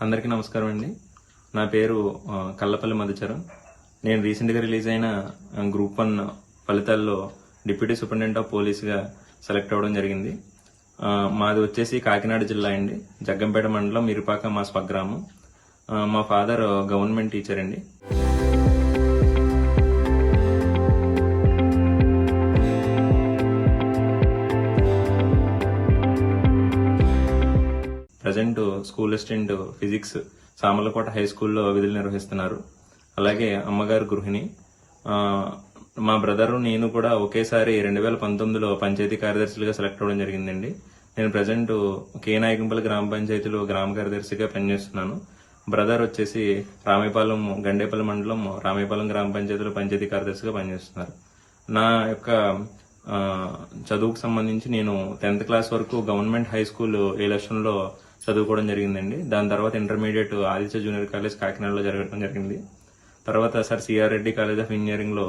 అందరికీ నమస్కారం అండి. నా పేరు కల్లపల్లి మధుచరం. నేను రీసెంట్గా రిలీజ్ అయిన గ్రూప్ 1 ఫలితాల్లో డిప్యూటీ సూపరింటెండెంట్ ఆఫ్ పోలీస్గా సెలెక్ట్ అవ్వడం జరిగింది. మాది వచ్చేసి కాకినాడ జిల్లా అండి, జగ్గంపేట మండలం మిరుపాక మా స్వగ్రామం. మా ఫాదర్ గవర్నమెంట్ టీచర్ అండి. Present school assistant physics Samarlakota high స్కూల్లో విధులు నిర్వహిస్తున్నారు. అలాగే అమ్మగారు గృహిణి. మా బ్రదర్ నేను కూడా ఒకేసారి 2019లో పంచాయతీ కార్యదర్శులుగా సెలెక్ట్ అవ్వడం జరిగిందండి. నేను ప్రజెంట్ కే నాయకంపల్లి గ్రామ పంచాయతీలో గ్రామ కార్యదర్శిగా పనిచేస్తున్నాను. బ్రదర్ వచ్చేసి రామేపాలెం గండేపల్లి మండలం రామేపాలెం గ్రామ పంచాయతీలో పంచాయతీ కార్యదర్శిగా పనిచేస్తున్నారు. నా యొక్క చదువుకు సంబంధించి నేను 10th క్లాస్ వరకు గవర్నమెంట్ హై స్కూల్ ఏలక్షన్లో చదువుకోవడం జరిగిందండి. దాని తర్వాత ఇంటర్మీడియట్ ఆదిత్య జూనియర్ కాలేజ్ కాకినాడలో జరగడం జరిగింది. తర్వాత sir CR Reddy college of ఇంజనీరింగ్లో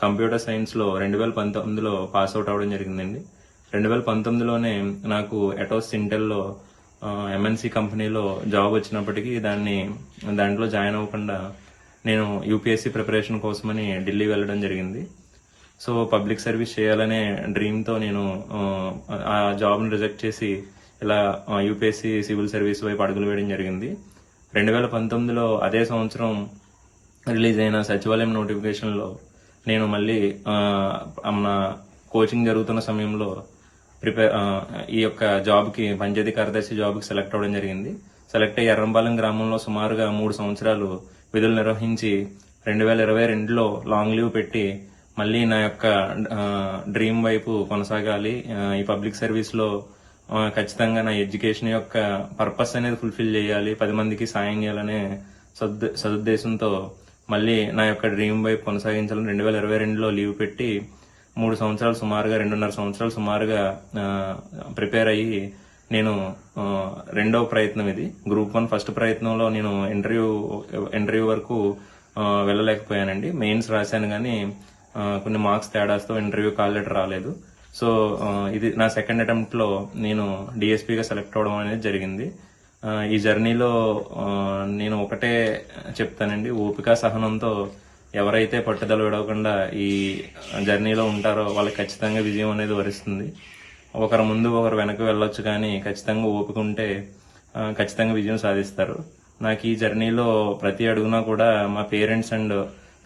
కంప్యూటర్ సైన్స్లో 2019లో పాస్ అవుట్ అవ్వడం జరిగిందండి. 2019లోనే నాకు ఎటోస్ ఇంటెల్లో ఎంఎన్సి కంపెనీలో జాబ్ వచ్చినప్పటికీ దాంట్లో జాయిన్ అవ్వకుండా నేను యూపీఎస్సీ ప్రిపరేషన్ కోసమని ఢిల్లీ వెళ్ళడం జరిగింది. సో పబ్లిక్ సర్వీస్ చేయాలనే డ్రీమ్తో నేను ఆ జాబ్ని రిజెక్ట్ చేసి ఇలా యూపీఎస్సీ సివిల్ సర్వీస్ వైపు అడుగులు వేయడం జరిగింది. 2019లో అదే సంవత్సరం రిలీజ్ అయిన సచివాలయం నోటిఫికేషన్లో నేను మళ్ళీ మన కోచింగ్ జరుగుతున్న సమయంలో ఈ యొక్క జాబ్కి పంచాయతీ కార్యదర్శి జాబ్కి సెలెక్ట్ అవ్వడం జరిగింది. సెలెక్ట్ అయ్యి ఎర్రంపాలెం గ్రామంలో సుమారుగా 3 సంవత్సరాలు విధులు నిర్వహించి 2022లో లాంగ్ లీవ్ పెట్టి మళ్ళీ నా యొక్క డ్రీమ్ వైపు కొనసాగాలి, ఈ పబ్లిక్ సర్వీస్లో ఖచ్చితంగా నా ఎడ్యుకేషన్ యొక్క పర్పస్ అనేది ఫుల్ఫిల్ చేయాలి, 10 మందికి సాయం చేయాలనే సదుద్దేశంతో మళ్ళీ నా యొక్క డ్రీమ్ వైపు కొనసాగించాలని 2022లో లీవ్ పెట్టి 3 సంవత్సరాలు సుమారుగా 2.5 సంవత్సరాలు సుమారుగా ప్రిపేర్ అయ్యి నేను రెండవ ప్రయత్నం ఇది గ్రూప్ 1 ఫస్ట్ ప్రయత్నంలో నేను ఇంటర్వ్యూ వరకు వెళ్ళలేకపోయానండి. మెయిన్స్ రాశాను కానీ కొన్ని మార్క్స్ తేడాస్తో ఇంటర్వ్యూ కాల్ లెటర్ రాలేదు. సో ఇది నా సెకండ్ అటెంప్ట్లో నేను డిఎస్పీగా సెలెక్ట్ అవ్వడం అనేది జరిగింది. ఈ జర్నీలో నేను ఒకటే చెప్తానండి, ఓపిక సహనంతో ఎవరైతే పట్టుదల విడవకుండా ఈ జర్నీలో ఉంటారో వాళ్ళకి ఖచ్చితంగా విజయం అనేది వరిస్తుంది. ఒకరు ముందు ఒకరు వెనక వెళ్ళొచ్చు కానీ ఖచ్చితంగా ఓపిక ఉంటే ఖచ్చితంగా విజయం సాధిస్తారు. నాకు ఈ జర్నీలో ప్రతి అడుగునా కూడా మా పేరెంట్స్ అండ్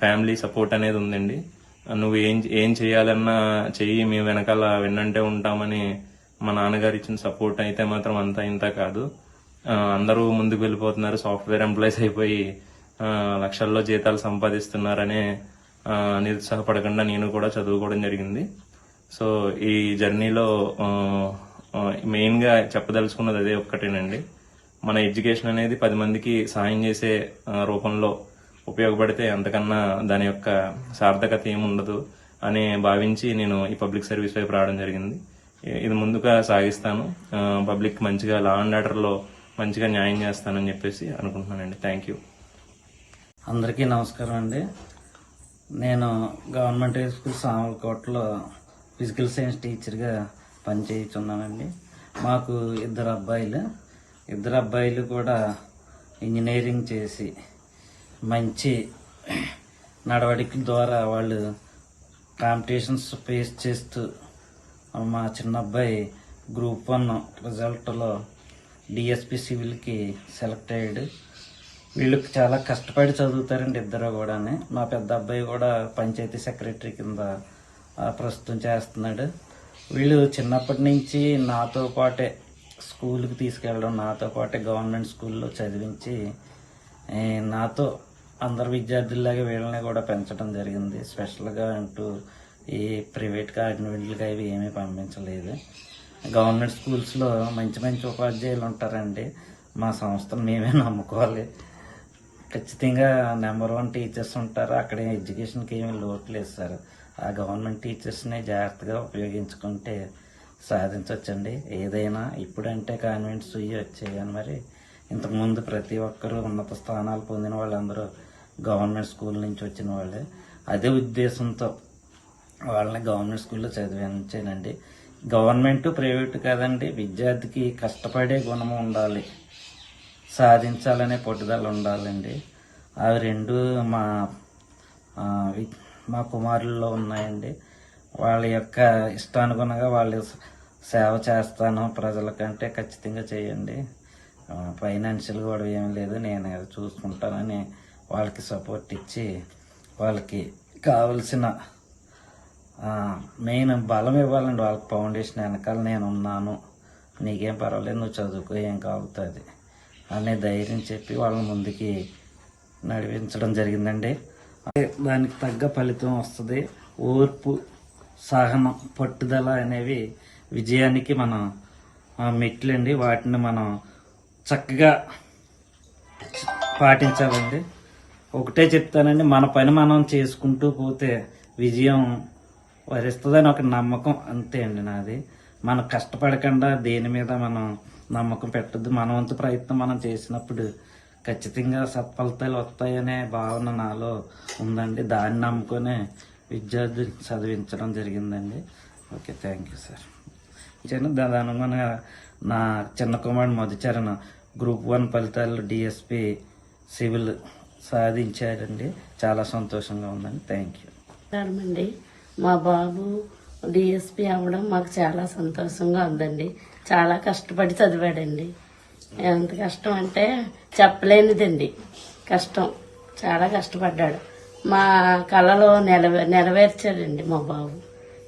ఫ్యామిలీ సపోర్ట్ అనేది ఉందండి. నువ్వు ఏం చేయాలన్నా చెయ్యి, మేము వెనకాల వెన్నంటే ఉంటామని మా నాన్నగారు ఇచ్చిన సపోర్ట్ అయితే మాత్రం అంతా ఇంత కాదు. అందరూ ముందుకు వెళ్ళిపోతున్నారు, సాఫ్ట్వేర్ ఎంప్లాయీస్ అయిపోయి లక్షల్లో జీతాలు సంపాదిస్తున్నారనే నిరుత్సాహపడకుండా నేను కూడా చదువుకోవడం జరిగింది. సో ఈ జర్నీలో మెయిన్గా చెప్పదలుచుకున్నది అదే ఒక్కటేనండి, మన ఎడ్యుకేషన్ అనేది 10 మందికి సహాయం చేసే రూపంలో ఉపయోగపడితే అంతకన్నా దాని యొక్క సార్థకత ఏముండదు అని భావించి నేను ఈ పబ్లిక్ సర్వీస్ వైపు రావడం జరిగింది. ఇది ముందుగా సాగిస్తాను, పబ్లిక్ మంచిగా లా అండ్ ఆర్డర్లో మంచిగా న్యాయం చేస్తానని చెప్పేసి అనుకుంటున్నానండి. Thank you. అందరికీ నమస్కారం అండి. నేను గవర్నమెంట్ హై స్కూల్ సామర్లకోటలో ఫిజికల్ సైన్స్ టీచర్గా పనిచేస్తున్నానండి. మాకు ఇద్దరు అబ్బాయిలు కూడా ఇంజనీరింగ్ చేసి మంచి నడవడికల ద్వారా వాళ్ళు కాంపిటీషన్స్ ఫేస్ చేస్తూ, మా చిన్న అబ్బాయి గ్రూప్ 1 రిజల్ట్లో డిఎస్పి సివిల్కి సెలెక్ట్ అయ్యాడు. వీళ్ళు చాలా కష్టపడి చదువుతారండి ఇద్దరు కూడా. మా పెద్ద అబ్బాయి కూడా పంచాయతీ సెక్రటరీ కింద ప్రస్తుతం చేస్తున్నాడు. వీళ్ళు చిన్నప్పటి నుంచి నాతో పాటే స్కూల్కి తీసుకెళ్ళడం, నాతో పాటే గవర్నమెంట్ స్కూల్లో చదివించి నాతో అందరు విద్యార్థుల్లాగా వీళ్ళని కూడా పెంచడం జరిగింది. స్పెషల్గా అంటూ ఈ ప్రైవేట్ కాన్వెంట్లుగా ఇవి ఏమీ పంపించలేదు. గవర్నమెంట్ స్కూల్స్లో మంచి ఉపాధ్యాయులు ఉంటారండి. మా సంస్థను మేమే నమ్ముకోవాలి. ఖచ్చితంగా నెంబర్ 1 టీచర్స్ ఉంటారు. అక్కడ ఎడ్యుకేషన్కి ఏమీ లోటు లేదు సార్. ఆ గవర్నమెంట్ టీచర్స్ని జాగ్రత్తగా ఉపయోగించుకుంటే సాధించవచ్చండి ఏదైనా. ఇప్పుడంటే కాన్వెంట్స్ వచ్చాయి కానీ మరి ఇంతకుముందు ప్రతి ఒక్కరూ ఉన్నత స్థానాలు పొందిన వాళ్ళందరూ గవర్నమెంట్ స్కూల్ నుంచి వచ్చిన వాళ్ళే. అదే ఉద్దేశంతో వాళ్ళని గవర్నమెంట్ స్కూల్లో చదివించానండి. గవర్నమెంట్ ప్రైవేట్ కాదండి, విద్యార్థికి కష్టపడే గుణము ఉండాలి. సాధించాలనే పట్టుదల ఉండాలండి. అవి రెండు మా కుమారుల్లో ఉన్నాయండి. వాళ్ళ యొక్క ఇష్టానుగుణంగా వాళ్ళు సేవ చేస్తాను ప్రజలకంటే ఖచ్చితంగా చేయండి. ఫైనాన్షియల్ కూడా ఏం లేదు, నేను చూసుకుంటానని వాళ్ళకి సపోర్ట్ ఇచ్చి వాళ్ళకి కావలసిన మెయిన్ బలం ఇవ్వాలండి. వాళ్ళకి ఫౌండేషన్ వెనకాల నేను ఉన్నాను, నీకేం పర్వాలేదు, నువ్వు చదువుకో, ఏం కావుతుంది అనే ధైర్యం చెప్పి వాళ్ళని ముందుకి నడిపించడం జరిగిందండి. దానికి తగ్గ ఫలితం వస్తుంది. ఓర్పు, సహనం, పట్టుదల అనేవి విజయానికి మనం మెట్లండి. వాటిని మనం చక్కగా పాటించాలండి. ఒకటే చెప్తానండి, మన పని మనం చేసుకుంటూ పోతే విజయం వరిస్తుందని ఒక నమ్మకం, అంతే అండి నాది. మనం కష్టపడకుండా దేని మీద మనం నమ్మకం పెట్టద్దు. మన వంతు ప్రయత్నం మనం చేసినప్పుడు ఖచ్చితంగా సత్ఫలితాలు వస్తాయనే భావన నాలో ఉందండి. దాన్ని నమ్ముకొని విద్యార్థులు చదివించడం జరిగిందండి. Okay, thank you sir. దాదాపుగా నా చిన్న కుమారుడు మధుచరణ్ గ్రూప్ 1 ఫలితాలు డిఎస్పి సివిల్ సాధించాడండి. చాలా సంతోషంగా ఉందండి. Thank you. అండి, మా బాబు డిఎస్పి అవ్వడం మాకు చాలా సంతోషంగా ఉందండి. చాలా కష్టపడి చదివాడండి. ఎంత కష్టం అంటే చెప్పలేనిదండి. కష్టం, చాలా కష్టపడ్డాడు. మా కళలో నెరవేర్చాడండి మా బాబు.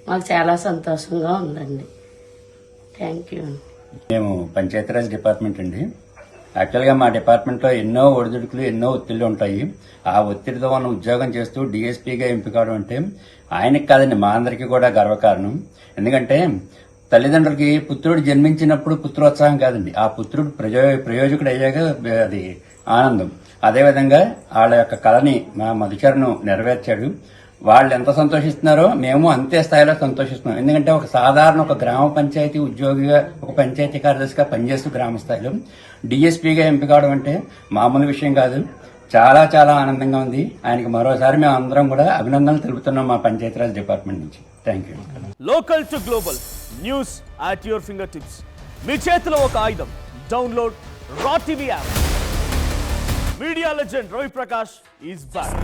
మాకు చాలా సంతోషంగా ఉందండి. Thank you. మేము పంచాయతీరాజ్ డిపార్ట్మెంట్ అండి. యాక్చువల్గా మా డిపార్ట్మెంట్లో ఎన్నో ఒడిదుడుకులు, ఎన్నో ఒత్తిళ్లు ఉంటాయి. ఆ ఒత్తిడితో మనం ఉద్యోగం చేస్తూ డిఎస్పీగా ఎంపిక అవడం అంటే ఆయనకి కాదండి, మా అందరికీ కూడా గర్వకారణం. ఎందుకంటే తల్లిదండ్రులకి పుత్రుడు జన్మించినప్పుడు పుత్రోత్సాహం కాదండి, ఆ పుత్రుడు ప్రయోజకుడు అయ్యాక అది ఆనందం. అదేవిధంగా వాళ్ళ యొక్క కళని మా మధుచరణ్ నెరవేర్చాడు. వాళ్ళు ఎంత సంతోషిస్తున్నారో మేము అంతే స్థాయిలో సంతోషిస్తున్నాం. ఎందుకంటే ఒక గ్రామ పంచాయతీ ఉద్యోగిగా, ఒక పంచాయతీ కార్యదర్శిగా పనిచేస్తూ గ్రామ స్థాయిలో డిఎస్పీగా ఎంపిక అవడం అంటే మామూలు విషయం కాదు. చాలా చాలా ఆనందంగా ఉంది. ఆయనకి మరోసారి మేము అందరం కూడా అభినందనలు తెలుపుతున్నాం మా పంచాయతీరాజ్ డిపార్ట్మెంట్ నుంచి. Thank you. Local to global news at your finger tips. మీ చేతిలో ఒక ఆయుధం. Download R TV app. Media legend Ravi Prakash is back.